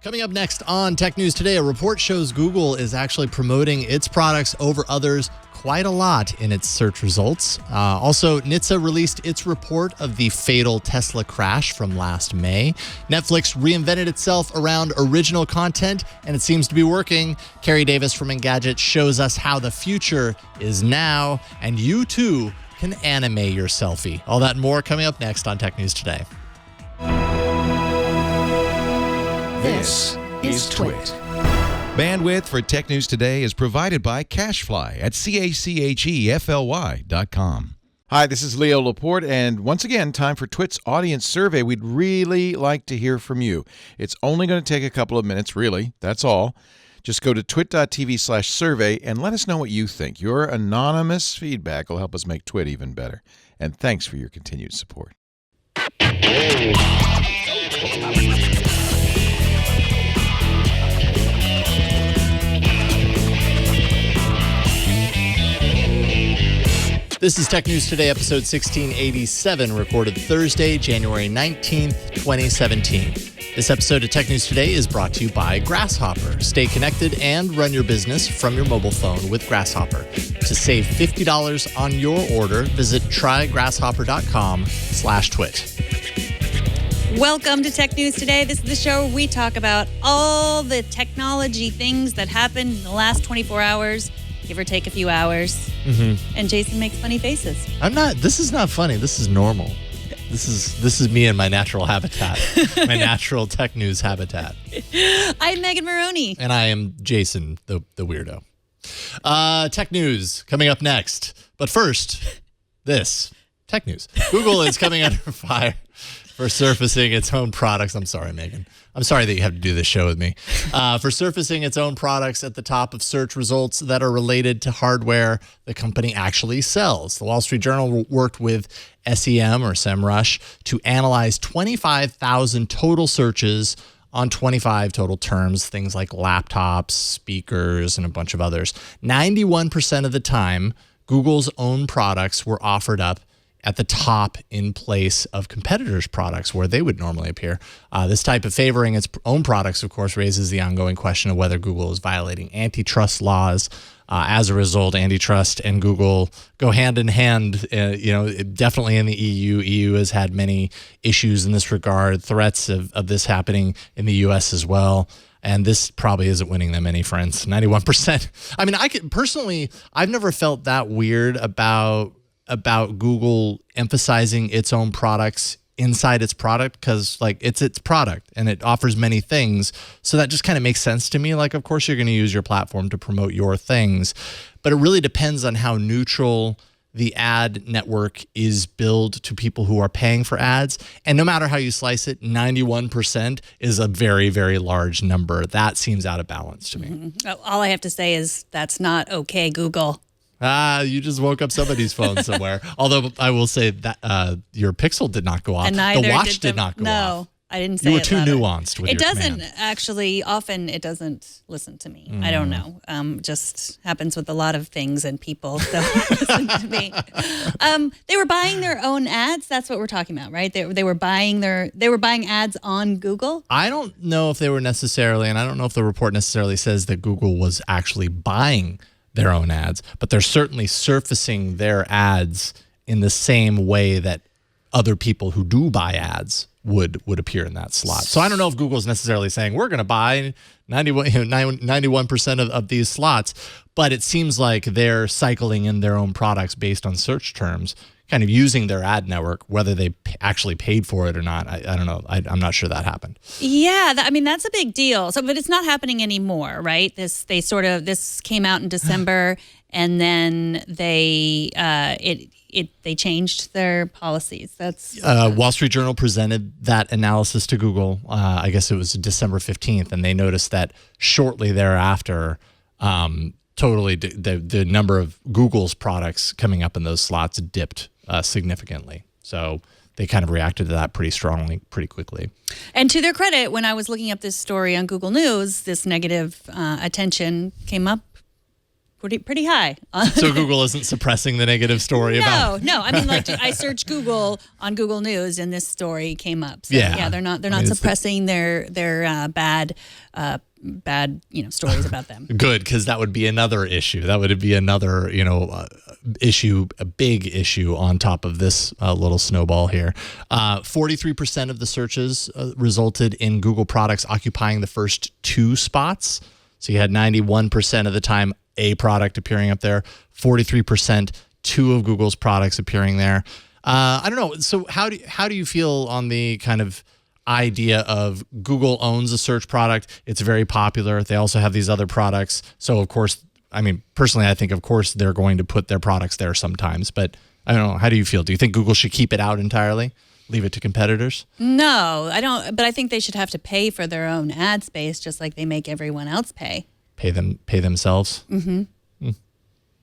Coming up next on Tech News Today, a report shows Google is actually promoting its products over others quite a lot in its search results. Also, NHTSA released its report of the fatal Tesla crash from last May. Netflix reinvented itself around original content, and it seems to be working. Carrie Davis from Engadget shows us how the future is now, and you too can animate your selfie. All that and more coming up next on Tech News Today. This is Twit. Bandwidth for Tech News Today is provided by CacheFly at CACHEFLY.com. Hi, this is Leo Laporte, and once again, time for Twit's audience survey. We'd really like to hear from you. It's only going to take a couple of minutes, really. That's all. Just go to twit.tv/survey and let us know what you think. Your anonymous feedback will help us make Twit even better. And thanks for your continued support. This is Tech News Today, episode 1687, recorded Thursday, January 19th, 2017. This episode of Tech News Today is brought to you by Grasshopper. Stay connected and run your business from your mobile phone with Grasshopper. To save $50 on your order, visit trygrasshopper.com/twit. Welcome to Tech News Today. This is the show where we talk about all the technology things that happened in the last 24 hours. Give or take a few hours. And Jason makes funny faces. This is not funny. This is normal. This is me in my natural habitat, my natural tech news habitat. I'm Megan Maroney. And I am Jason, the weirdo. Tech news coming up next. But first, this tech news. Google is coming under fire for surfacing its own products. I'm sorry, Megan. I'm sorry that you have to do this show with me. For surfacing its own products at the top of search results that are related to hardware the company actually sells. The Wall Street Journal worked with SEMrush to analyze 25,000 total searches on 25 total terms, things like laptops, speakers, and a bunch of others. 91% of the time, Google's own products were offered up at the top in place of competitors' products where they would normally appear. This type of favoring its own products, of course, raises the ongoing question of whether Google is violating antitrust laws. As a result, antitrust and Google go hand in hand, definitely in the EU. EU has had many issues in this regard, threats of this happening in the US as well. And this probably isn't winning them any friends. 91%. I mean, I've never felt that weird about Google emphasizing its own products inside its product, because it's its product and it offers many things. So that just kind of makes sense to me. Like, of course, you're going to use your platform to promote your things, but it really depends on how neutral the ad network is billed to people who are paying for ads. And no matter how you slice it, 91% is a very, very large number. That seems out of balance to me. All I have to say is that's not okay, Google. You just woke up somebody's phone somewhere. Although I will say that your Pixel did not go off. And the watch did not go off. No, I didn't say it. You were too louder. nuanced with it your doesn't command. actually. Often it doesn't listen to me. I don't know. Just happens with a lot of things and people. Don't listen to me. They were buying their own ads. That's what we're talking about, right? They were buying ads on Google. I don't know if they were necessarily, and I don't know if the report necessarily says that Google was actually buying their own ads, but they're certainly surfacing their ads in the same way that other people who do buy ads would appear in that slot. So I don't know if Google's necessarily saying we're going to buy 91% of these slots, but it seems like they're cycling in their own products based on search terms, kind of using their ad network, whether they actually paid for it or not. I don't know. I'm not sure that happened. Yeah, that's a big deal. So, but it's not happening anymore, right? This came out in December, and then they changed their policies. That's Wall Street Journal presented that analysis to Google. I guess it was December 15th, and they noticed that shortly thereafter, totally the number of Google's products coming up in those slots dipped significantly. So they kind of reacted to that pretty strongly, pretty quickly. And to their credit, when I was looking up this story on Google News, this negative attention came up pretty high. So Google isn't suppressing the negative story about. No. I mean, like I searched Google on Google News, and this story came up. So, Yeah. they're not suppressing their bad stories about them. Good, because that would be another issue. That would be another issue, a big issue on top of this little snowball here. 43% of the searches resulted in Google products occupying the first 2 spots. So you had 91% of the time a product appearing up there, 43% 2 of Google's products appearing there. I don't know. So how do you feel on the kind of idea of Google owns a search product? It's very popular. They also have these other products. So of course, I mean, personally, I think of course they're going to put their products there sometimes, but I don't know. How do you feel? Do you think Google should keep it out entirely? Leave it to competitors? No, I don't. But I think they should have to pay for their own ad space, just like they make everyone else pay. Pay themselves? Mm-hmm.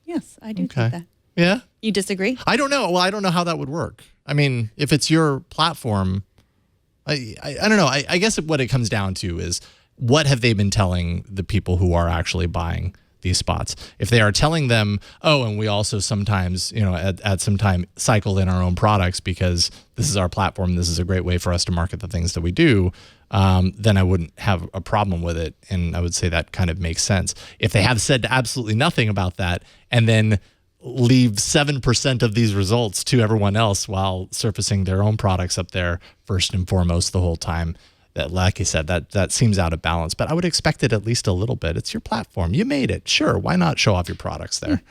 Yes, I do think that. Yeah? You disagree? I don't know. Well, I don't know how that would work. I mean, if it's your platform, I don't know. I guess what it comes down to is what have they been telling the people who are actually buying these spots? If they are telling them, oh, and we also sometimes, at some time cycle in our own products because this is our platform, this is a great way for us to market the things that we do, then I wouldn't have a problem with it. And I would say that kind of makes sense. If they have said absolutely nothing about that and then leave 7% of these results to everyone else while surfacing their own products up there first and foremost the whole time, that, like I said, that seems out of balance. But I would expect it at least a little bit. It's your platform. You made it. Sure. Why not show off your products there?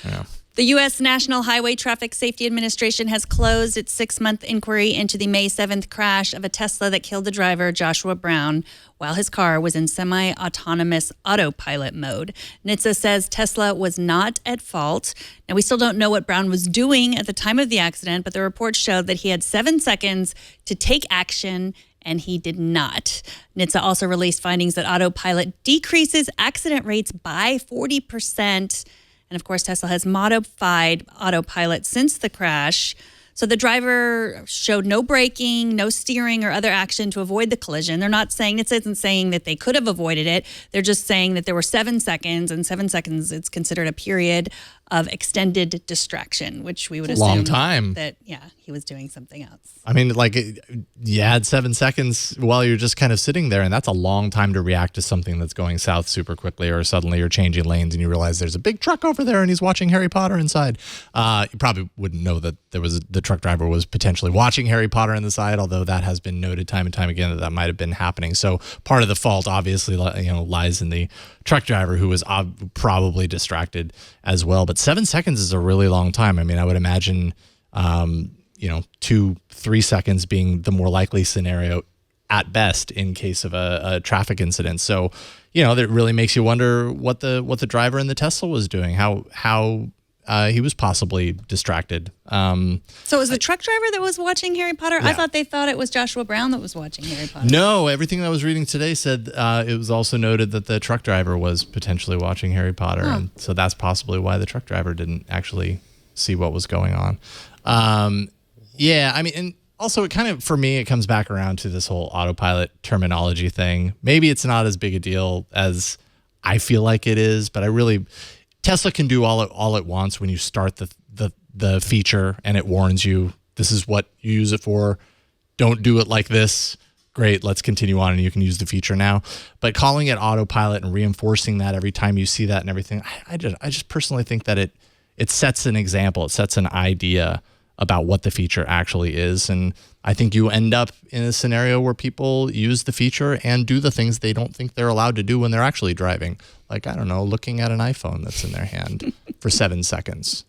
Yeah. The U.S. National Highway Traffic Safety Administration has closed its 6-month inquiry into the May 7th crash of a Tesla that killed the driver, Joshua Brown, while his car was in semi-autonomous autopilot mode. NHTSA says Tesla was not at fault. Now, we still don't know what Brown was doing at the time of the accident, but the report showed that he had 7 seconds to take action, and he did not. NHTSA also released findings that autopilot decreases accident rates by 40%. And of course, Tesla has modified autopilot since the crash. So the driver showed no braking, no steering or other action to avoid the collision. They're not saying, it isn't saying that they could have avoided it. They're just saying that there were 7 seconds, and 7 seconds, it's considered a period of extended distraction, which we would assume long time. That, he was doing something else. I mean, like, you had 7 seconds while you're just kind of sitting there, and that's a long time to react to something that's going south super quickly, or suddenly you're changing lanes and you realize there's a big truck over there and he's watching Harry Potter inside. You probably wouldn't know that the truck driver was potentially watching Harry Potter in the side, although that has been noted time and time again that might have been happening. So part of the fault obviously lies in the truck driver, who was probably distracted as well. But 7 seconds is a really long time. I mean, I would imagine 2-3 seconds being the more likely scenario at best in case of a traffic incident. So, that really makes you wonder what the driver in the Tesla was doing, how he was possibly distracted. So it was the truck driver that was watching Harry Potter? Yeah. I thought they thought it was Joshua Brown that was watching Harry Potter. No, everything I was reading today said it was also noted that the truck driver was potentially watching Harry Potter. Oh. And so that's possibly why the truck driver didn't actually see what was going on. Yeah, I mean, and also it kind of, for me, it comes back around to this whole autopilot terminology thing. Maybe it's not as big a deal as I feel like it is, but Tesla can do all it wants when you start the feature and it warns you, this is what you use it for. Don't do it like this. Great, let's continue on and you can use the feature now. But calling it autopilot and reinforcing that every time you see that and everything, I just personally think that it sets an example. It sets an idea about what the feature actually is. And I think you end up in a scenario where people use the feature and do the things they don't think they're allowed to do when they're actually driving. Like, I don't know, looking at an iPhone that's in their hand for 7 seconds.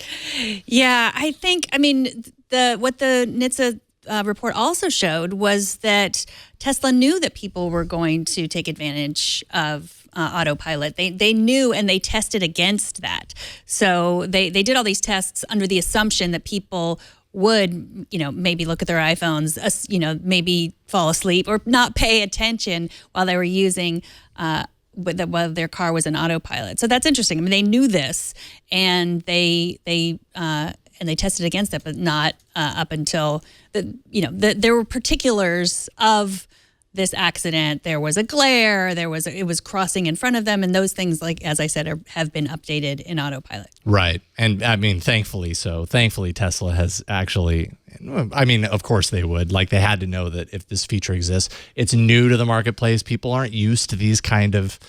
Yeah, I think, what the NHTSA report also showed was that Tesla knew that people were going to take advantage of autopilot. They knew, and they tested against that. So they did all these tests under the assumption that people would, maybe look at their iPhones, maybe fall asleep or not pay attention while they were using while their car was in autopilot. So that's interesting. I mean, they knew this, and they tested against it, but not up until there were particulars of this accident, there was a glare, it was crossing in front of them, and those things, like as I said, have been updated in Autopilot. Right. And I mean, thankfully so. Thankfully, Tesla has actually, I mean, of course they would. Like, they had to know that if this feature exists, it's new to the marketplace. People aren't used to these kind of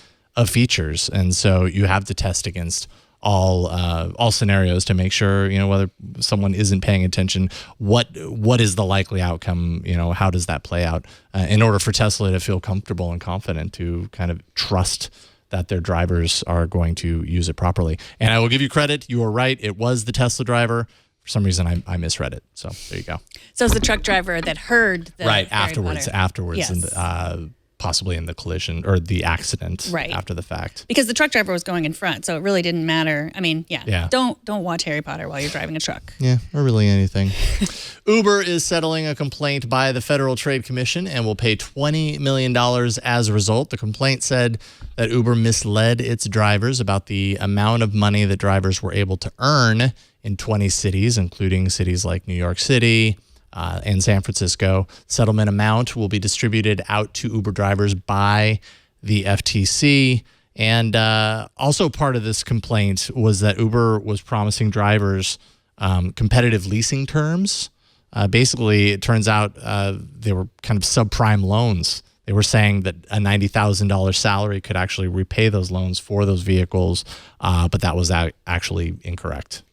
features. And so you have to test against all scenarios to make sure, whether someone isn't paying attention, what is the likely outcome, how does that play out, in order for Tesla to feel comfortable and confident to kind of trust that their drivers are going to use it properly. And I will give you credit. You are right. It was the Tesla driver. For some reason, I misread it. So there you go. So it's the truck driver that heard the right Harry afterwards, Potter. Yes. And possibly in the collision or the accident right after the fact. Because the truck driver was going in front, so it really didn't matter. I mean, yeah. Don't watch Harry Potter while you're driving a truck. Yeah, or really anything. Uber is settling a complaint by the Federal Trade Commission and will pay $20 million as a result. The complaint said that Uber misled its drivers about the amount of money that drivers were able to earn in 20 cities, including cities like New York City, and San Francisco. Settlement amount will be distributed out to Uber drivers by the FTC. And also part of this complaint was that Uber was promising drivers competitive leasing terms. Basically, it turns out they were kind of subprime loans. They were saying that a $90,000 salary could actually repay those loans for those vehicles, but that was actually incorrect.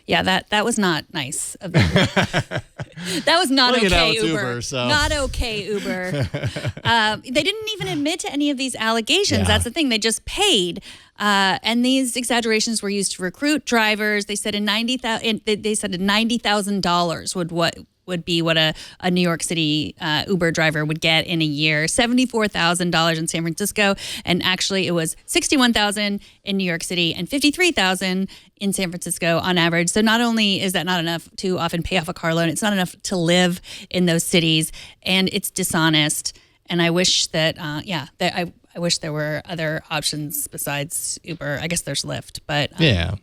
Yeah, that was not nice of them. That was not okay, Uber. So. Not okay, Uber. They didn't even admit to any of these allegations. Yeah. That's the thing. They just paid. And these exaggerations were used to recruit drivers. They said $90,000 would be what a New York City Uber driver would get in a year, $74,000 in San Francisco, and actually it was $61,000 in New York City and $53,000 in San Francisco on average. So not only is that not enough to often pay off a car loan, it's not enough to live in those cities, and it's dishonest. And I wish that, I wish there were other options besides Uber. I guess there's Lyft, but I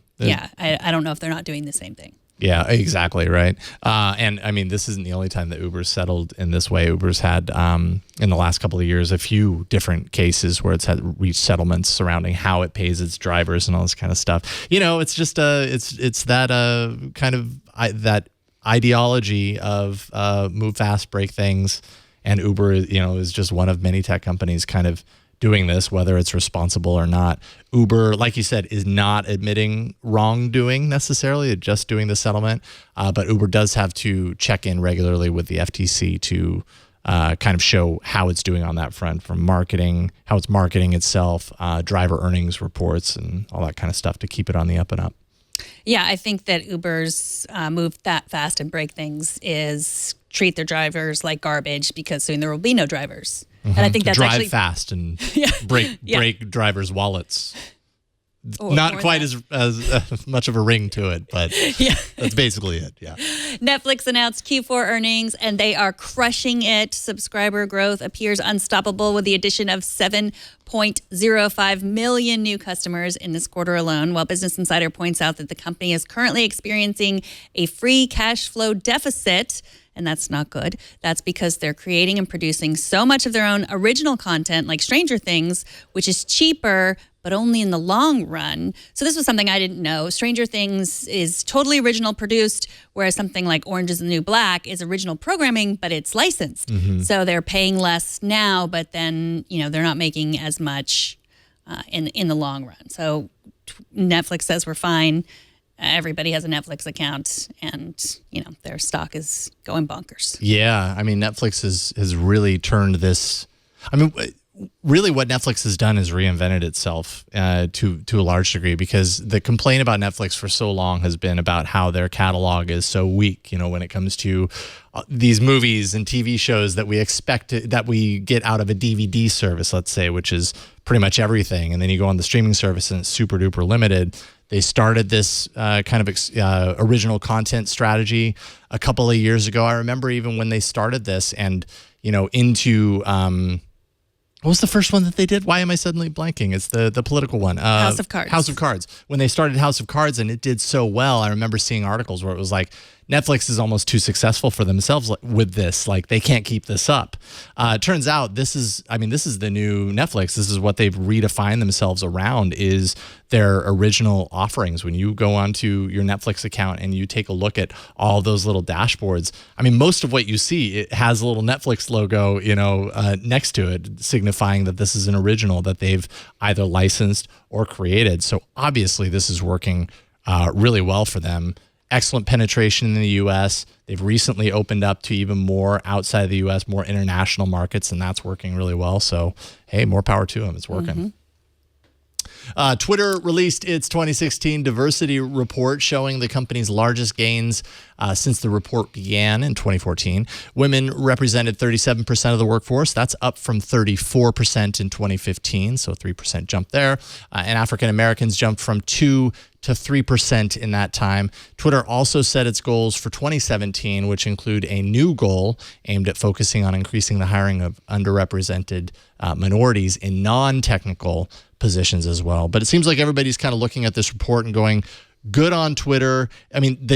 don't know if they're not doing the same thing. Yeah, exactly right. And I mean, this isn't the only time that Uber's settled in this way. Uber's had, in the last couple of years, a few different cases where it's had reached settlements surrounding how it pays its drivers and all this kind of stuff. It's just it's that kind of that ideology of move fast, break things, and Uber, is just one of many tech companies kind of doing this, whether it's responsible or not. Uber, like you said, is not admitting wrongdoing necessarily, it's just doing the settlement. But Uber does have to check in regularly with the FTC to kind of show how it's doing on that front, from marketing, how it's marketing itself, driver earnings reports, and all that kind of stuff to keep it on the up and up. Yeah, I think that Uber's move that fast and break things is treat their drivers like garbage, because soon there will be no drivers. Mm-hmm. And I think that's drive actually fast and break drivers' wallets. Or not quite as much of a ring to it, but that's basically it. Yeah. Netflix announced Q4 earnings, and they are crushing it. Subscriber growth appears unstoppable with the addition of 7.05 million new customers in this quarter alone, while Business Insider points out that the company is currently experiencing a free cash flow deficit. And that's not good. That's because they're creating and producing so much of their own original content, like Stranger Things, which is cheaper, but only in the long run. So this was something I didn't know. Stranger Things is totally original produced, whereas something like Orange is the New Black is original programming, but it's licensed. Mm-hmm. So they're paying less now, but then, they're not making as much in the long run. So Netflix says we're fine. Everybody has a Netflix account, and their stock is going bonkers. Yeah, I mean, Netflix has really turned this. I mean, really, what Netflix has done is reinvented itself to a large degree, because the complaint about Netflix for so long has been about how their catalog is so weak. When it comes to these movies and TV shows that we that we get out of a DVD service, let's say, which is pretty much everything, and then you go on the streaming service and it's super duper limited. They started this kind of original content strategy a couple of years ago. I remember even when they started this, and into what was the first one that they did? Why am I suddenly blanking? It's the political one. House of Cards. House of Cards. When they started House of Cards and it did so well, I remember seeing articles where it was like Netflix is almost too successful for themselves with this. Like, they can't keep this up. It turns out this is the new Netflix. This is what they've redefined themselves around, is their original offerings. When you go onto your Netflix account and you take a look at all those little dashboards, I mean, most of what you see, it has a little Netflix logo, next to it, signifying that this is an original that they've either licensed or created. So obviously this is working really well for them. Excellent penetration in the U.S. They've recently opened up to even more outside of the U.S., more international markets, and that's working really well. So, hey, more power to them. It's working. Twitter released its 2016 diversity report showing the company's largest gains since the report began in 2014. Women represented 37% of the workforce. That's up from 34% in 2015, so a 3% jump there. And African Americans jumped from 2 to 3% in that time. Twitter also set its goals for 2017, which include a new goal aimed at focusing on increasing the hiring of underrepresented minorities in non-technical positions as well. But it seems like everybody's kind of looking at this report and going, good on Twitter. I mean,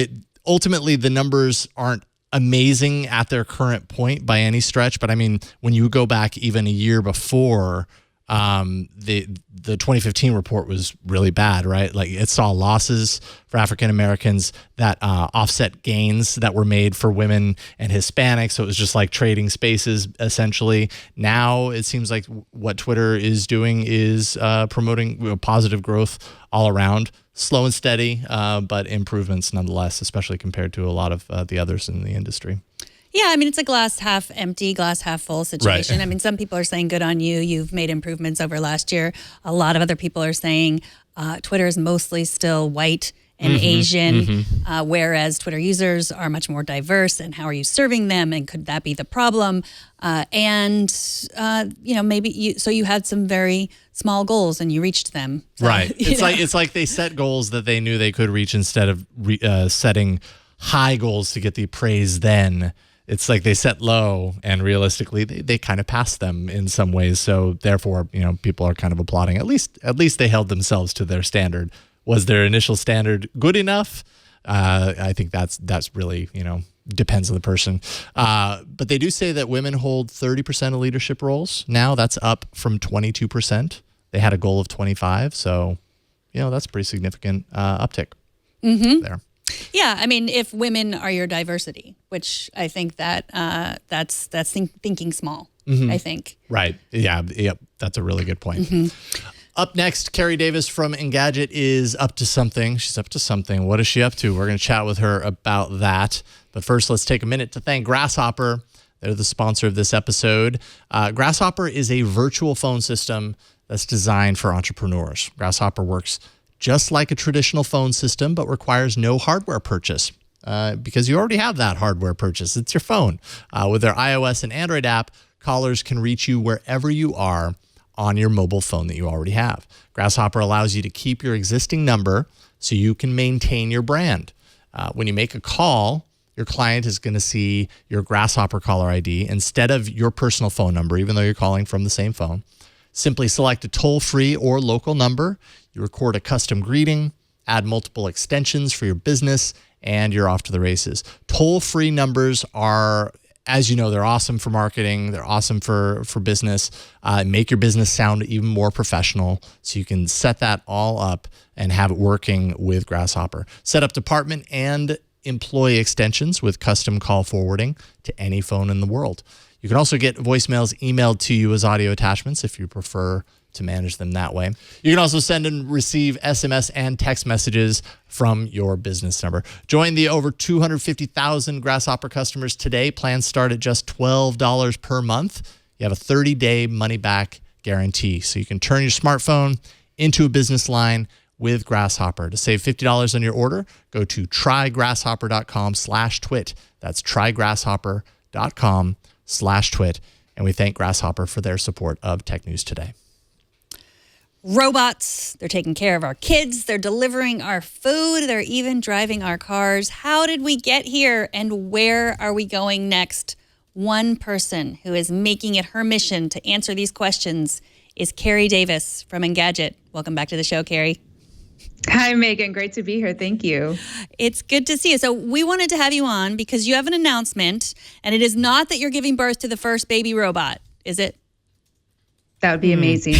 ultimately the numbers aren't amazing at their current point by any stretch, but I mean, when you go back even a year before, the 2015 report was really bad, right? Like, it saw losses for African Americans that offset gains that were made for women and Hispanics. So it was just like trading spaces, essentially. Now it seems like what Twitter is doing is promoting positive growth all around. Slow and steady, but improvements nonetheless, especially compared to a lot of the others in the industry. Yeah, I mean, it's a glass half empty, glass half full situation. Right. I mean, some people are saying, good on you. You've made improvements over last year. A lot of other people are saying Twitter is mostly still white and Asian, whereas Twitter users are much more diverse. And how are you serving them? And could that be the problem? Maybe you had some very small goals and you reached them. So, right. It's like they set goals that they knew they could reach instead of setting high goals to get the praise then. It's like they set low, and realistically, they kind of passed them in some ways. So therefore, people are kind of applauding. At least they held themselves to their standard. Was their initial standard good enough? I think that's really, depends on the person. But they do say that women hold 30% of leadership roles now. That's up from 22%. They had a goal of 25. So, that's a pretty significant uptick there. Yeah, I mean, if women are your diversity, which I think that that's thinking small, I think. Right. Yeah. Yep. That's a really good point. Up next, Carrie Davis from Engadget is up to something. She's up to something. What is she up to? We're going to chat with her about that. But first, let's take a minute to thank Grasshopper. They're the sponsor of this episode. Grasshopper is a virtual phone system that's designed for entrepreneurs. Grasshopper works just like a traditional phone system, but requires no hardware purchase because you already have that hardware purchase. It's your phone. With their iOS and Android app, callers can reach you wherever you are on your mobile phone that you already have. Grasshopper allows you to keep your existing number so you can maintain your brand. When you make a call, your client is going to see your Grasshopper caller ID instead of your personal phone number, even though you're calling from the same phone. Simply select a toll-free or local number. You record a custom greeting, add multiple extensions for your business, and you're off to the races. Toll-free numbers are, as you know, they're awesome for marketing. They're awesome for business. Make your business sound even more professional, so you can set that all up and have it working with Grasshopper. Set up department and employee extensions with custom call forwarding to any phone in the world. You can also get voicemails emailed to you as audio attachments if you prefer to manage them that way. You can also send and receive SMS and text messages from your business number. Join the over 250,000 Grasshopper customers today. Plans start at just $12 per month. You have a 30-day money-back guarantee, so you can turn your smartphone into a business line with Grasshopper. To save $50 on your order, go to trygrasshopper.com/twit. That's trygrasshopper.com/twit. And we thank Grasshopper for their support of Tech News Today. Robots, they're taking care of our kids, they're delivering our food, they're even driving our cars. How did we get here, and where are we going next? One person who is making it her mission to answer these questions is Carrie Davis from Engadget. Welcome back to the show, Carrie. Hi, Megan. Great to be here. Thank you. It's good to see you. So we wanted to have you on because you have an announcement, and it is not that you're giving birth to the first baby robot, is it? That would be amazing.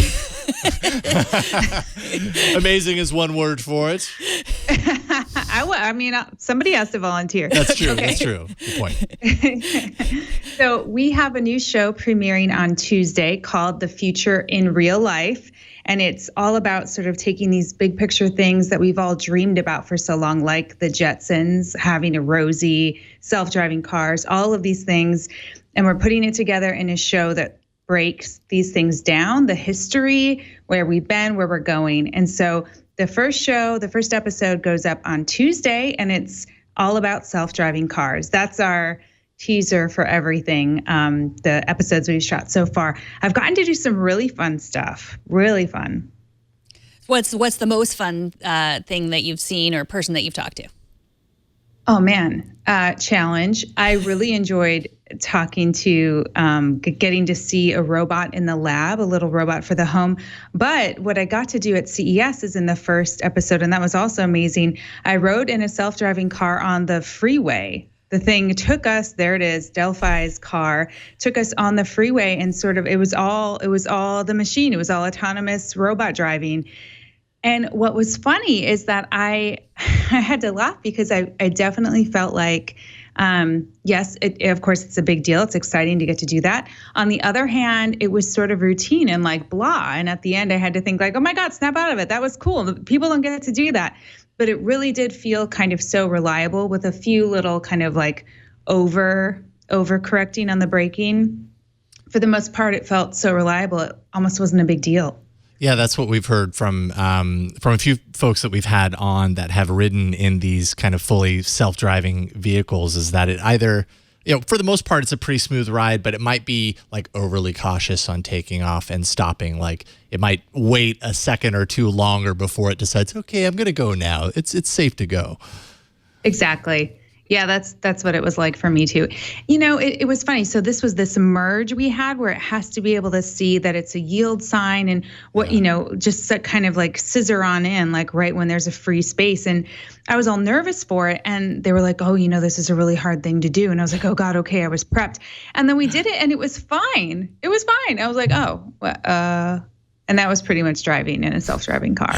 Amazing is one word for it. Somebody has to volunteer. That's true. Okay. That's true. Good point. So we have a new show premiering on Tuesday called The Future in Real Life. And it's all about sort of taking these big picture things that we've all dreamed about for so long, like the Jetsons, having a Rosie, self-driving cars, all of these things. And we're putting it together in a show that breaks these things down, the history, where we've been, where we're going. And so the first episode goes up on Tuesday, and it's all about self-driving cars. That's our teaser for everything, the episodes we've shot so far. I've gotten to do some really fun stuff, really fun. What's the most fun thing that you've seen or person that you've talked to? Oh, man, challenge. I really enjoyed talking to, getting to see a robot in the lab, a little robot for the home. But what I got to do at CES is in the first episode, and that was also amazing. I rode in a self-driving car on the freeway. The thing took us, there it is, Delphi's car, took us on the freeway, and sort of, it was all the machine. It was all autonomous robot driving. And what was funny is that I had to laugh because I definitely felt like, yes, of course, it's a big deal. It's exciting to get to do that. On the other hand, it was sort of routine and like blah. And at the end, I had to think like, oh my God, snap out of it. That was cool. People don't get to do that. But it really did feel kind of so reliable with a few little kind of like over correcting on the braking. For the most part, it felt so reliable. It almost wasn't a big deal. Yeah, that's what we've heard from a few folks that we've had on that have ridden in these kind of fully self-driving vehicles, is that it either, for the most part, it's a pretty smooth ride, but it might be like overly cautious on taking off and stopping. Like it might wait a second or two longer before it decides, okay, I'm going to go now. It's safe to go. Exactly. Yeah, that's what it was like for me too. It was funny. So this was this merge we had where it has to be able to see that it's a yield sign and what, just kind of like scissor on in, like right when there's a free space. And I was all nervous for it. And they were like, oh, this is a really hard thing to do. And I was like, oh God, okay, I was prepped. And then we did it and it was fine. It was fine. I was like, and that was pretty much driving in a self-driving car.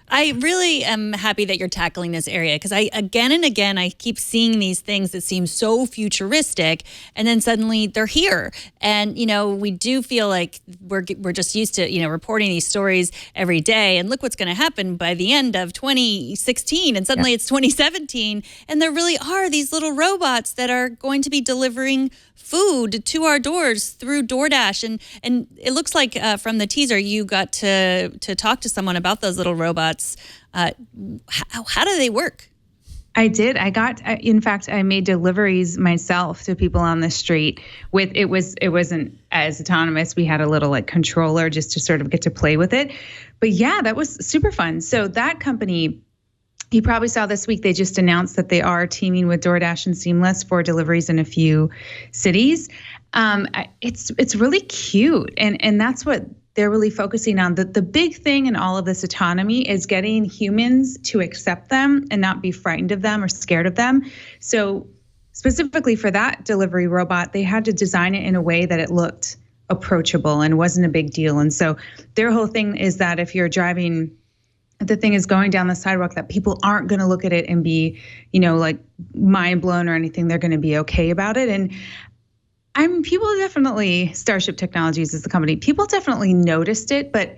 I really am happy that you're tackling this area because again and again, I keep seeing these things that seem so futuristic and then suddenly they're here. And, we do feel like we're just used to, reporting these stories every day. And look what's going to happen by the end of 2016. And suddenly it's 2017. And there really are these little robots that are going to be delivering food to our doors through DoorDash. And it looks like from the teaser, you got to talk to someone about those little robots. How do they work? I did. In fact, I made deliveries myself to people on the street it wasn't as autonomous. We had a little like controller just to sort of get to play with it. But yeah, that was super fun. So that company, you probably saw this week, they just announced that they are teaming with DoorDash and Seamless for deliveries in a few cities. It's really cute. And that's what they're really focusing on. The big thing in all of this autonomy is getting humans to accept them and not be frightened of them or scared of them. So specifically for that delivery robot, they had to design it in a way that it looked approachable and wasn't a big deal. And so their whole thing is that if you're driving, the thing is going down the sidewalk, that people aren't going to look at it and be, like mind blown or anything. They're going to be okay about it. And people definitely, Starship Technologies is the company, people definitely noticed it, but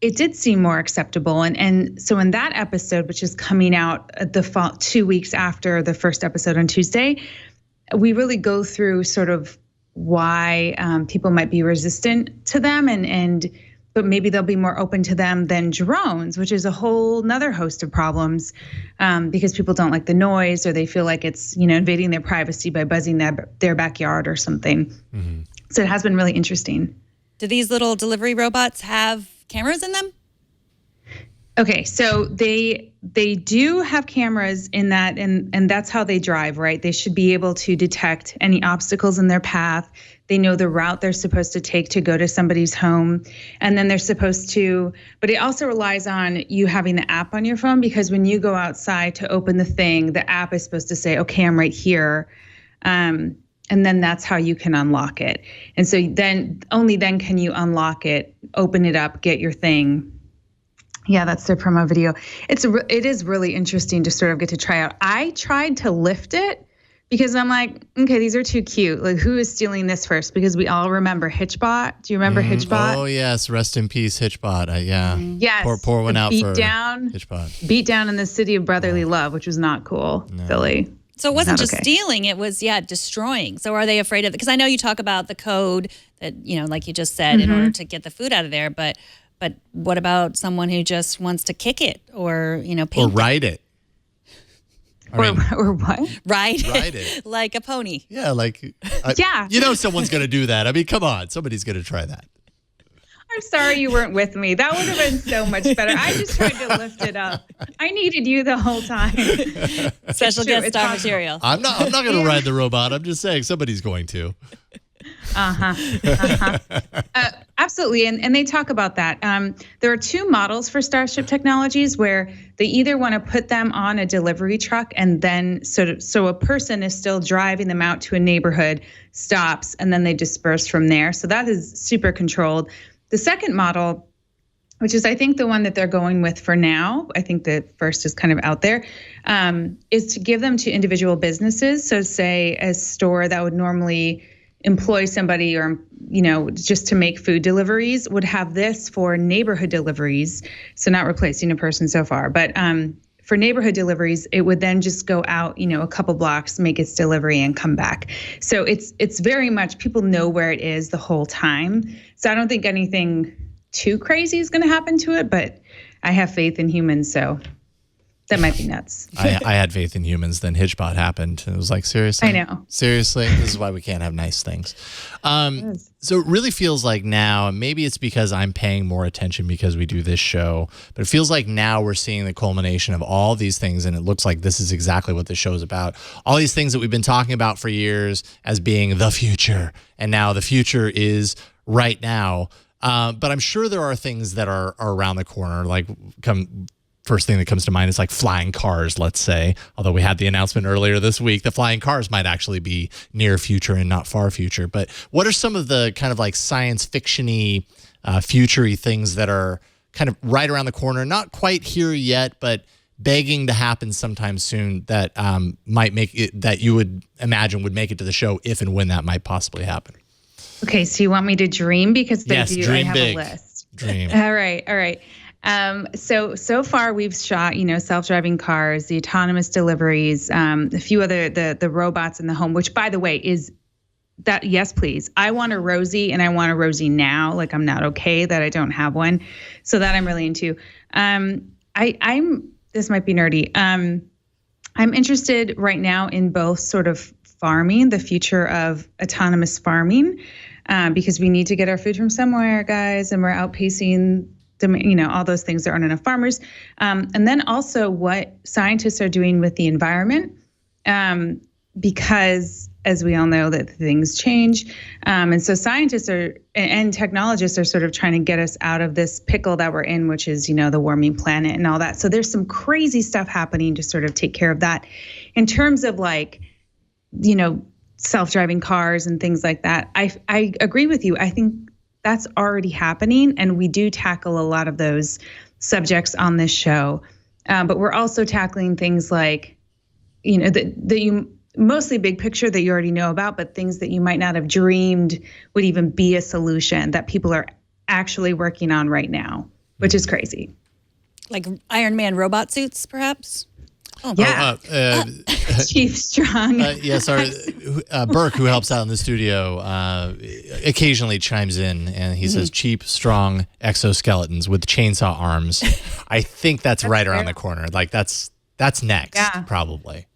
it did seem more acceptable. And so in that episode, which is coming out the fall, 2 weeks after the first episode on Tuesday, we really go through sort of why people might be resistant to them but maybe they'll be more open to them than drones, which is a whole nother host of problems because people don't like the noise or they feel like it's, invading their privacy by buzzing their backyard or something. Mm-hmm. So it has been really interesting. Do these little delivery robots have cameras in them? Okay, so they do have cameras in that, and that's how they drive, right? They should be able to detect any obstacles in their path. They know the route they're supposed to take to go to somebody's home. And then they're supposed to, but it also relies on you having the app on your phone, because when you go outside to open the thing, the app is supposed to say, okay, I'm right here. And then that's how you can unlock it. And so then only then can you unlock it, open it up, get your thing. Yeah, that's their promo video. It is really interesting to sort of get to try out. I tried to lift it because I'm like, okay, these are too cute. Like, who is stealing this first? Because we all remember Hitchbot. Do you remember Hitchbot? Oh, yes. Rest in peace, Hitchbot. Yeah. Yes. Pour one out for down, Hitchbot. Beat down in the city of brotherly love, which was not cool. No. Silly. So it wasn't just stealing, it was, destroying. So are they afraid of it? Because I know you talk about the code that, like you just said, in order to get the food out of there, but what about someone who just wants to kick it or, paint or ride it? Or what? Ride it. it. Like a pony. Yeah, like, someone's going to do that. I mean, come on, somebody's going to try that. I'm sorry you weren't with me. That would have been so much better. I just tried to lift it up. I needed you the whole time. Special guest star material. I'm not going to ride the robot. I'm just saying somebody's going to. Absolutely. And they talk about that. There are two models for Starship Technologies where they either want to put them on a delivery truck and then so a person is still driving them out to a neighborhood, stops, and then they disperse from there. So that is super controlled. The second model, which is I think the one that they're going with for now, I think the first is kind of out there, is to give them to individual businesses. So say a store that would normally employ somebody or, just to make food deliveries would have this for neighborhood deliveries. So not replacing a person so far, but for neighborhood deliveries, it would then just go out, a couple blocks, make its delivery and come back. So it's very much, people know where it is the whole time. So I don't think anything too crazy is going to happen to it, but I have faith in humans, so that might be nuts. I had faith in humans, then Hitchbot happened. And it was like, seriously? I know. Seriously? This is why we can't have nice things. So it really feels like now, maybe it's because I'm paying more attention because we do this show, but it feels like now we're seeing the culmination of all these things, and it looks like this is exactly what the show is about. All these things that we've been talking about for years as being the future, and now the future is right now. But I'm sure there are things that are around the corner, like first thing that comes to mind is like flying cars, let's say, although we had the announcement earlier this week that flying cars might actually be near future and not far future. But what are some of the kind of like science fiction-y, future-y things that are kind of right around the corner, not quite here yet, but begging to happen sometime soon that might make it, that you would imagine would make it to the show if and when that might possibly happen? Okay, so you want me to dream? Because they yes, do. Dream I have big. A list. Dream. All right. So far we've shot, self-driving cars, the autonomous deliveries, a few other, the robots in the home, which by the way is that, yes, please. I want a Rosie and I want a Rosie now. Like I'm not okay that I don't have one. So that I'm really into. This might be nerdy. I'm interested right now in both sort of farming, the future of autonomous farming, because we need to get our food from somewhere, guys, and we're outpacing all those things. There aren't enough farmers. And then also what scientists are doing with the environment, because as we all know that things change. And so scientists and technologists are sort of trying to get us out of this pickle that we're in, which is, the warming planet and all that. So there's some crazy stuff happening to sort of take care of that. In terms of self-driving cars and things like that, I agree with you. I think that's already happening, and we do tackle a lot of those subjects on this show. But we're also tackling things like, that you mostly big picture that you already know about, but things that you might not have dreamed would even be a solution that people are actually working on right now, which is crazy. Like Iron Man robot suits, perhaps? Oh, yeah. Chief Strong. Burke, who helps out in the studio, occasionally chimes in, and he says cheap, strong exoskeletons with chainsaw arms. I think that's right around the corner. Like that's next, probably.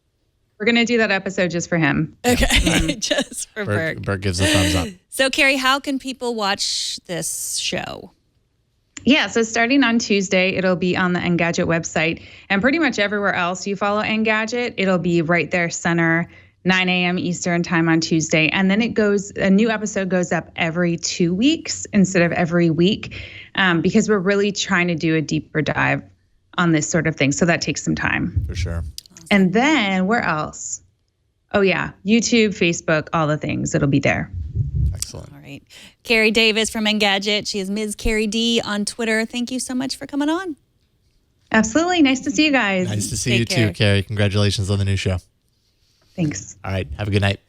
We're going to do that episode just for him. Okay, just for Burke. Burke gives a thumbs up. So, Carrie, how can people watch this show? Yeah, so starting on Tuesday, it'll be on the Engadget website, and pretty much everywhere else you follow Engadget, it'll be right there center 9 a.m. Eastern time on Tuesday. And then a new episode goes up every 2 weeks instead of every week, because we're really trying to do a deeper dive on this sort of thing. So that takes some time. For sure. And then where else? Oh, yeah. YouTube, Facebook, all the things. It'll be there. Excellent. All right. Carrie Davis from Engadget. She is Ms. Carrie D on Twitter. Thank you so much for coming on. Absolutely. Nice to see you guys. Nice to see Take you care. too, Carrie. Congratulations on the new show. Thanks. All right. Have a good night.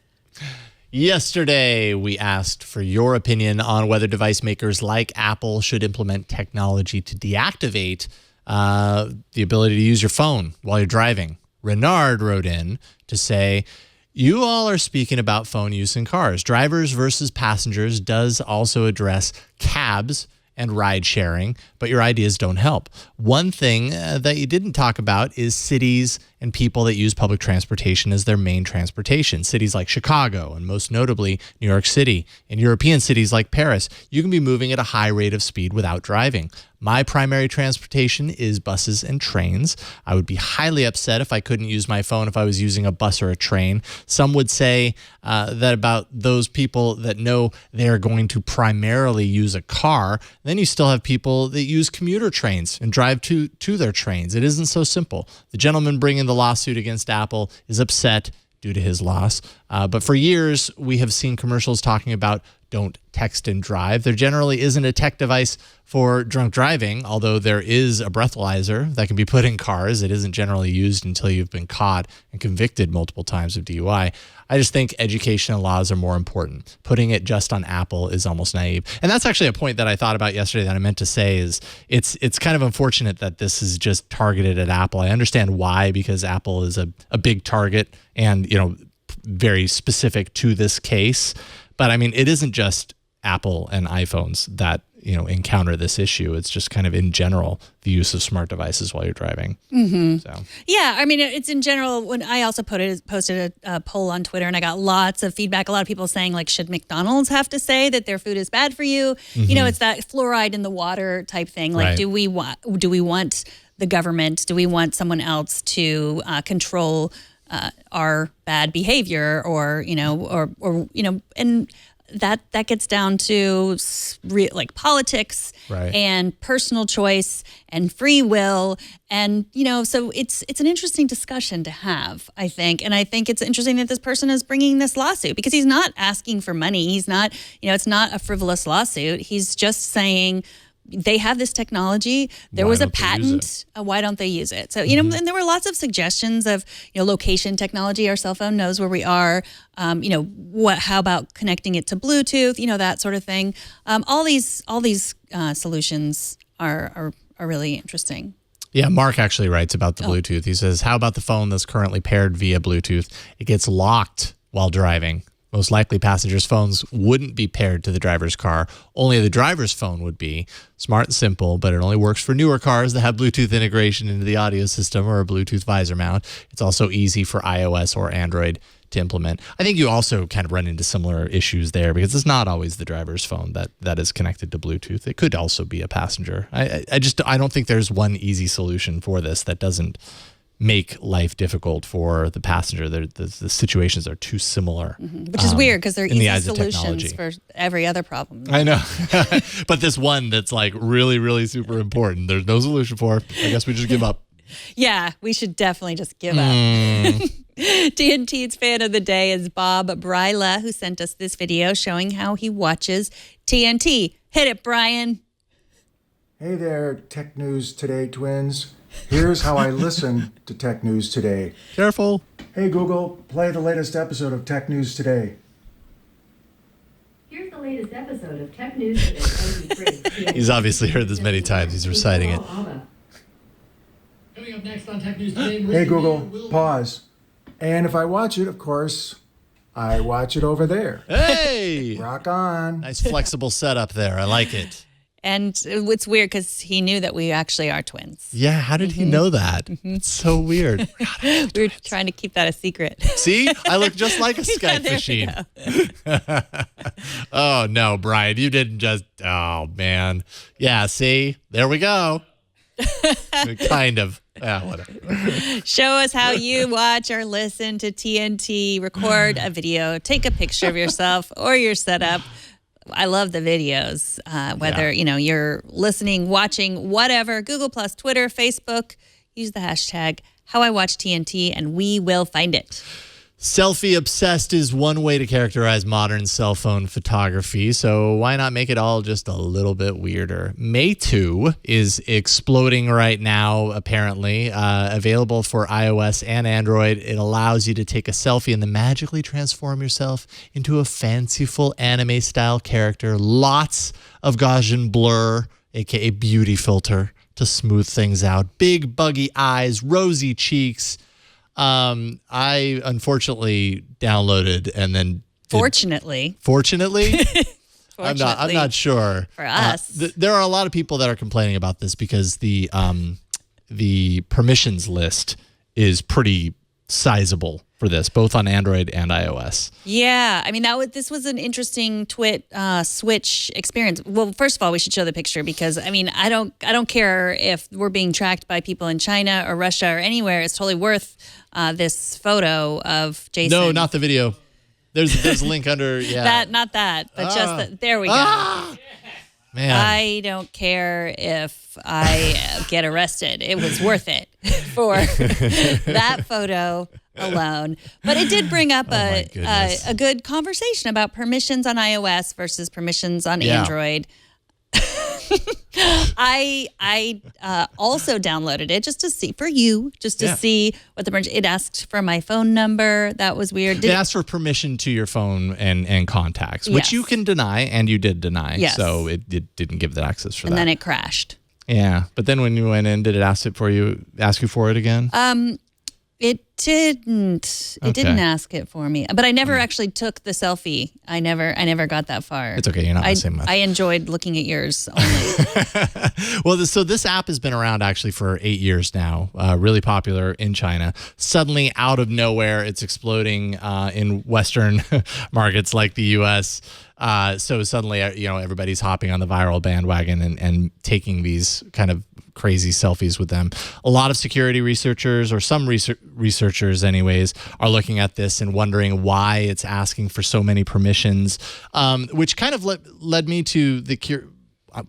Yesterday, we asked for your opinion on whether device makers like Apple should implement technology to deactivate the ability to use your phone while you're driving. Renard wrote in to say, you all are speaking about phone use in cars. Drivers versus passengers does also address cabs and ride sharing, but your ideas don't help. One thing that you didn't talk about is cities and people that use public transportation as their main transportation. Cities like Chicago and most notably New York City. In European cities like Paris, you can be moving at a high rate of speed without driving. My primary transportation is buses and trains. I would be highly upset if I couldn't use my phone if I was using a bus or a train. Some would say that about those people that know they're going to primarily use a car. Then you still have people that use commuter trains and drive to their trains. It isn't so simple. The gentleman bringing the lawsuit against Apple is upset due to his loss. But for years, we have seen commercials talking about don't text and drive. There generally isn't a tech device for drunk driving, although there is a breathalyzer that can be put in cars. It isn't generally used until you've been caught and convicted multiple times of DUI. I just think education and laws are more important. Putting it just on Apple is almost naive. And that's actually a point that I thought about yesterday that I meant to say is it's kind of unfortunate that this is just targeted at Apple. I understand why, because Apple is a big target and, very specific to this case. But I mean, it isn't just Apple and iPhones that, encounter this issue. It's just kind of in general, the use of smart devices while you're driving. Mm-hmm. So. Yeah, I mean, it's in general. When I also posted a poll on Twitter, and I got lots of feedback. A lot of people saying, like, should McDonald's have to say that their food is bad for you? Mm-hmm. It's that fluoride in the water type thing. Like, Right. do we want the government? Do we want someone else to control our bad behavior, or and that gets down to like politics, Right. and personal choice and free will, and so it's an interesting discussion to have, I think. And I think it's interesting that this person is bringing this lawsuit because he's not asking for money. He's not, it's not a frivolous lawsuit. He's just saying, they have this technology. There was a patent. Why don't they use it? So, and there were lots of suggestions of, location technology. Our cell phone knows where we are. How about connecting it to Bluetooth? That sort of thing. All these solutions are really interesting. Yeah, Mark actually writes about the Bluetooth. He says, how about the phone that's currently paired via Bluetooth? It gets locked while driving. Most likely passengers' phones wouldn't be paired to the driver's car. Only the driver's phone would be. Smart and simple, but it only works for newer cars that have Bluetooth integration into the audio system or a Bluetooth visor mount. It's also easy for iOS or Android to implement. I think you also kind of run into similar issues there because it's not always the driver's phone that is connected to Bluetooth. It could also be a passenger. I don't think there's one easy solution for this that doesn't make life difficult for the passenger. The situations are too similar. Which is weird because they're in the easy eyes of solutions technology. for every other problem. I know. But this one that's like really, really super important, there's no solution for. I guess we just give up. Yeah, we should definitely just give up. TNT's fan of the day is Bob Bryla, who sent us this video showing how he watches TNT. Hit it, Brian. Hey there, Tech News Today twins. Here's how I listen to Tech News Today. Careful. Hey Google, play the latest episode of Tech News Today. Here's the latest episode of Tech News Today. He's obviously heard this many times. He's reciting it. Coming up next on Tech News Today. Hey Google, pause. And if I watch it, of course, I watch it over there. Hey! Rock on. Nice flexible setup there. I like it. And it's weird because he knew that we actually are twins. Yeah, how did he know that? It's so weird. We were trying to keep that a secret. See? I look just like a Yeah, Skype there we machine. Oh, no, Brian. You didn't just... Oh, man. Yeah, see? There we go. Kind of. Yeah, whatever. Show us how you watch or listen to TNT. Record a video. Take a picture of yourself or your setup. I love the videos. Whether you're listening, watching, whatever. Google Plus, Twitter, Facebook. Use the hashtag #HowIWatchTNT, and we will find it. Selfie obsessed is one way to characterize modern cell phone photography, so why not make it all just a little bit weirder? Meitu is exploding right now, apparently. Available for iOS and Android. It allows you to take a selfie and then magically transform yourself into a fanciful anime-style character. Lots of Gaussian blur, aka beauty filter, to smooth things out. Big buggy eyes, rosy cheeks. I unfortunately downloaded and then Fortunately, I'm not sure. For us, there are a lot of people that are complaining about this because the permissions list is pretty sizable for this, both on Android and iOS. Yeah, I mean this was an interesting switch experience. Well, first of all, we should show the picture because I mean I don't care if we're being tracked by people in China or Russia or anywhere. It's totally worth this photo of Jason. No, not the video. There's a link under. Yeah, not that, but just that. There we go. Man. I don't care if I get arrested. It was worth it for that photo alone. But it did bring up a good conversation about permissions on iOS versus permissions on Android. I also downloaded it just to see see what it asked for my phone number. That was weird. It asked for permission to your phone and contacts, which you can deny, and you did deny. Yes. So it didn't give that access for that. And then it crashed. Yeah, but then when you went in, did it ask you for it again? It didn't. It didn't ask it for me. But I never actually took the selfie. I never got that far. It's okay. You're not missing much. I enjoyed looking at yours only. Well, so this app has been around actually for 8 years now. Really popular in China. Suddenly, out of nowhere, it's exploding in Western markets like the U.S. So suddenly, everybody's hopping on the viral bandwagon and taking these kind of crazy selfies with them. A lot of security researchers, or some researchers anyways, are looking at this and wondering why it's asking for so many permissions, which kind of led me to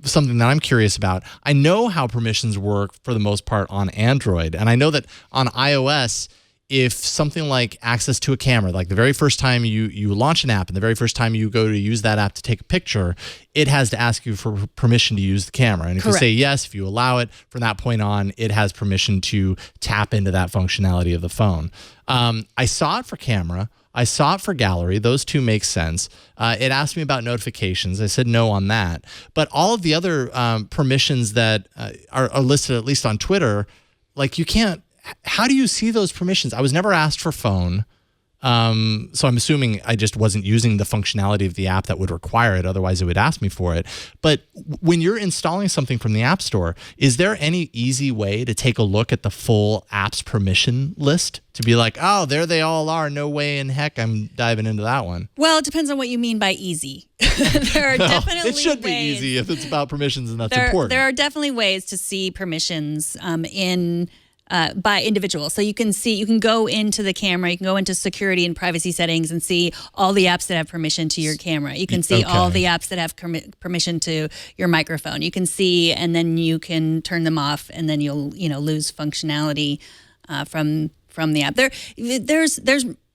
something that I'm curious about. I know how permissions work for the most part on Android, and I know that on iOS, if something like access to a camera, like the very first time you launch an app and the very first time you go to use that app to take a picture, it has to ask you for permission to use the camera. And if you say yes, if you allow it, from that point on, it has permission to tap into that functionality of the phone. I saw it for camera. I saw it for gallery. Those two make sense. It asked me about notifications. I said no on that. But all of the other permissions that are listed, at least on Twitter, like you can't. How do you see those permissions? I was never asked for phone. So I'm assuming I just wasn't using the functionality of the app that would require it. Otherwise, it would ask me for it. But when you're installing something from the App Store, is there any easy way to take a look at the full app's permission list to be like, oh, there they all are. No way in heck I'm diving into that one? Well, it depends on what you mean by easy. There are definitely it should be easy if it's about permissions and that's important. There are definitely ways to see permissions by individual. So you can go into the camera, you can go into security and privacy settings and see all the apps that have permission to your camera. You can see all the apps that have permission to your microphone. You can see, and then you can turn them off, and then you'll lose functionality from the app. There's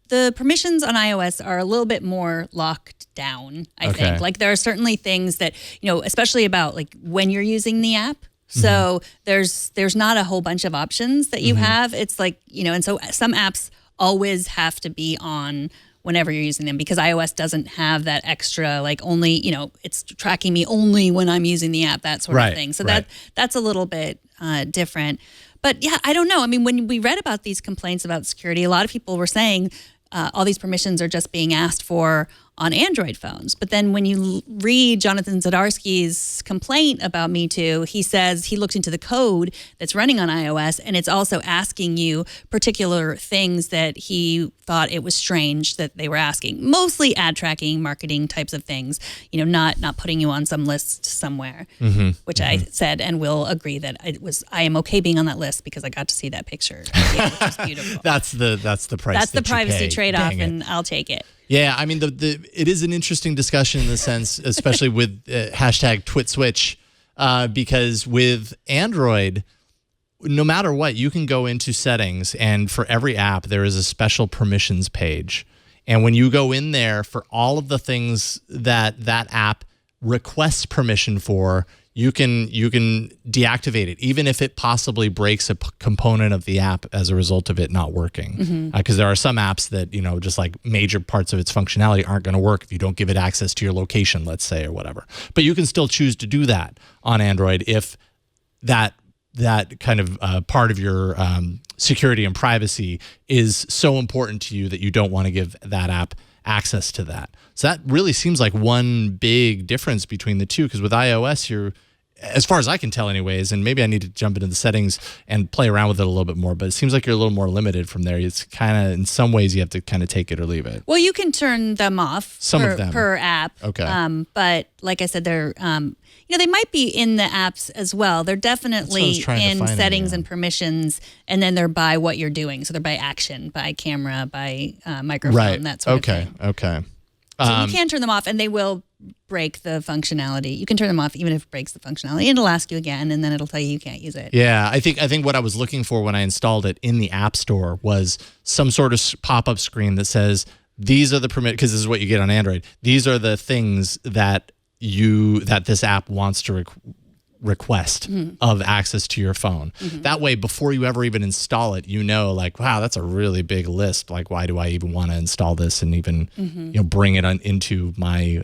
the permissions on iOS are a little bit more locked down, I think. Like there are certainly things that, especially about like when you're using the app. So there's not a whole bunch of options that you have. It's like, and so some apps always have to be on whenever you're using them because iOS doesn't have that extra, like only, it's tracking me only when I'm using the app, that sort of thing. So that's a little bit different. But yeah, I don't know. I mean, when we read about these complaints about security, a lot of people were saying all these permissions are just being asked for on Android phones. But then when you read Jonathan Zdarsky's complaint about Me Too, he says he looked into the code that's running on iOS, and it's also asking you particular things that he thought it was strange that they were asking. Mostly ad tracking, marketing types of things, not putting you on some list somewhere, which I said and will agree that I am okay being on that list because I got to see that picture, which is beautiful. That's the price. That's the privacy trade-off, Dang it. and I'll take it. Yeah, I mean, it is an interesting discussion in the sense, especially with hashtag #TwitSwitch, because with Android, no matter what, you can go into settings, and for every app, there is a special permissions page. And when you go in there for all of the things that app requests permission for, you can deactivate it, even if it possibly breaks a component of the app as a result of it not working. Because there are some apps that, just like major parts of its functionality aren't going to work if you don't give it access to your location, let's say, or whatever. But you can still choose to do that on Android if that kind of part of your security and privacy is so important to you that you don't want to give that app access to that. So that really seems like one big difference between the two, because with iOS, you're, as far as I can tell anyways, and maybe I need to jump into the settings and play around with it a little bit more, but it seems like you're a little more limited from there. It's kind of, in some ways, you have to kind of take it or leave it. Well, you can turn them off of them per app. Okay. But like I said, they're they might be in the apps as well. They're definitely in settings and permissions, and then they're by what you're doing. So they're by action, by camera, by microphone, that sort of thing. Okay. So you can turn them off, and they will break the functionality. You can turn them off even if it breaks the functionality. It'll ask you again, and then it'll tell you can't use it. Yeah, I think what I was looking for when I installed it in the App Store was some sort of pop-up screen that says, these are the because this is what you get on Android. These are the things that this app wants to request of access to your phone. That way, before you ever even install it, like, wow, that's a really big list. Like, why do I even want to install this and even bring it into my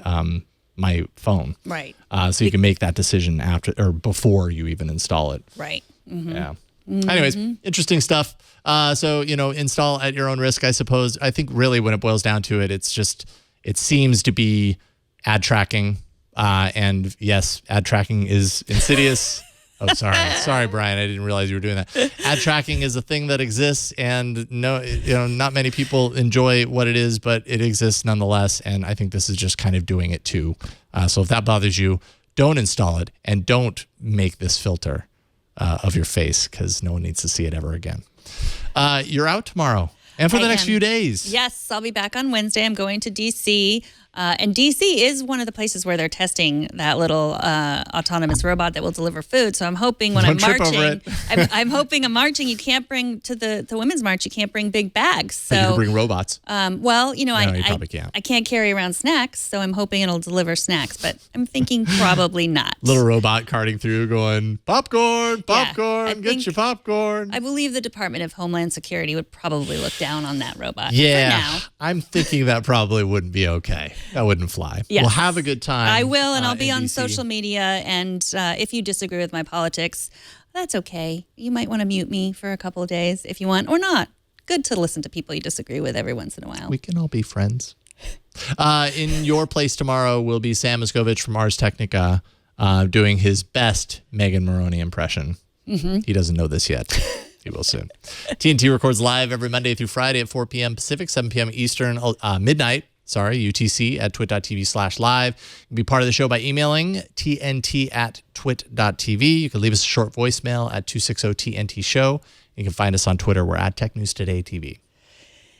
my phone? Right. So you can make that decision after or before you even install it. Right. Yeah. Anyways, interesting stuff. So install at your own risk, I suppose. I think really when it boils down to it, it seems to be ad tracking. And yes, ad tracking is insidious. Oh, sorry, Brian. I didn't realize you were doing that. Ad tracking is a thing that exists, and not many people enjoy what it is, but it exists nonetheless. And I think this is just kind of doing it too. So if that bothers you, don't install it, and don't make this filter of your face, because no one needs to see it ever again. You're out tomorrow and for the next few days. Yes, I'll be back on Wednesday. I'm going to D.C., and D.C. is one of the places where they're testing that little autonomous robot that will deliver food. So I'm hoping when I'm hoping I'm marching, you can't bring to the Women's March, you can't bring big bags. So you can bring robots. I probably can't. I can't carry around snacks, so I'm hoping it'll deliver snacks, but I'm thinking probably not. Little robot carting through going, popcorn, get your popcorn. I believe the Department of Homeland Security would probably look down on that robot. Yeah, for now. I'm thinking that probably wouldn't be okay. That wouldn't fly. Yes. Well, have a good time. I will, and I'll be on DC. social media. And if you disagree with my politics, that's okay. You might want to mute me for a couple of days if you want, or not. Good to listen to people you disagree with every once in a while. We can all be friends. In your place tomorrow will be Sam Miskovich from Ars Technica doing his best Megan Maroney impression. He doesn't know this yet. He will soon. TNT records live every Monday through Friday at 4 p.m. Pacific, 7 p.m. Eastern, midnight. UTC at twit.tv/live. You can be part of the show by emailing tnt@twit.tv. You can leave us a short voicemail at 260-TNT-SHOW. You can find us on Twitter. We're at Tech News Today TV.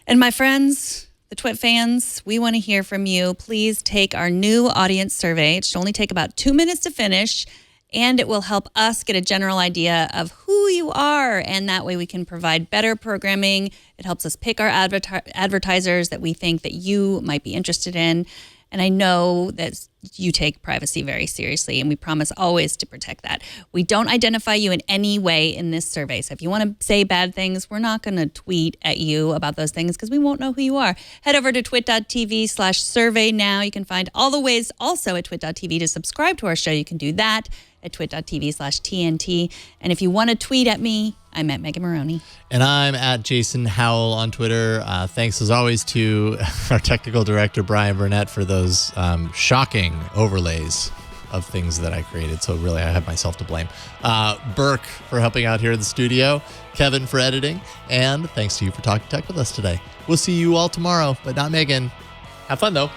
And my friends, the Twit fans, we want to hear from you. Please take our new audience survey. It should only take about 2 minutes to finish, and it will help us get a general idea of who you are, and that way we can provide better programming. It helps us pick our advertisers that we think that you might be interested in. And I know that you take privacy very seriously, and we promise always to protect that. We don't identify you in any way in this survey. So if you want to say bad things, we're not going to tweet at you about those things because we won't know who you are. Head over to twit.tv/survey now. You can find all the ways also at twit.tv to subscribe to our show. You can do that at twit.tv/TNT. And if you want to tweet at me, I'm at Megan Maroney. And I'm at Jason Howell on Twitter. Thanks, as always, to our technical director, Brian Burnett, for those shocking overlays of things that I created. So really, I have myself to blame. Burke for helping out here in the studio. Kevin for editing. And thanks to you for talking tech with us today. We'll see you all tomorrow, but not Megan. Have fun, though.